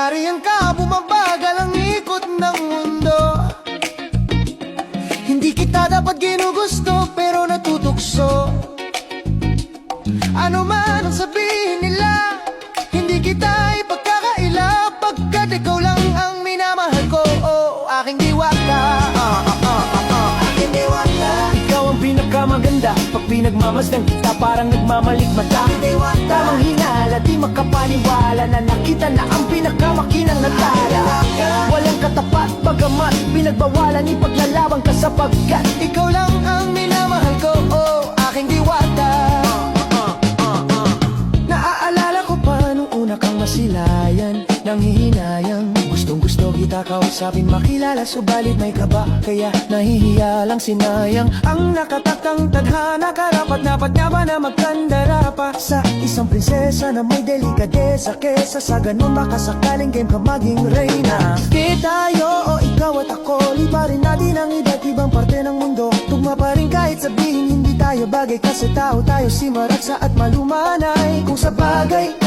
nariyan ka, bumabagal ang ikot ng mundo. Hindi kita dapat ginugusto, pero natutukso. Ano man ang sabihin nila, hindi kita ipagkakaila, pagkat ikaw lang ang minamahal ko. Oh, aking diwata, aking diwata. Ikaw ang pinakamaganda, pag pinagmamasdan kita parang nagmamalikmata. Tamang hinala, di makapaniwala na nakita na ang pinakamakinang natala. Walang katapat, bagamat pinagbawalan, ipaglalaban ka sapagkat ikaw lang ang minamahal ko. Oh, aking diwata. Naaalala ko pa nung una kang masilayan, nanghihinayang gustong gusto kita kausapin, makilala, subalit may kaba, kaya nahihiya lang, sinayang ang nakatakang tadhana. Karapat dapat nga ba na magkandara pa sa isang prinsesa na may delikadesa, kesa sa ganun baka sakaling game ka maging reyna. Di tayo o ikaw at ako, liparin natin ang iba't ibang parte ng mundo. Tugma pa rin kahit sabihin hindi tayo bagay, kasi tao tayo, si Maraksa at Malumanay. Kung sa bagay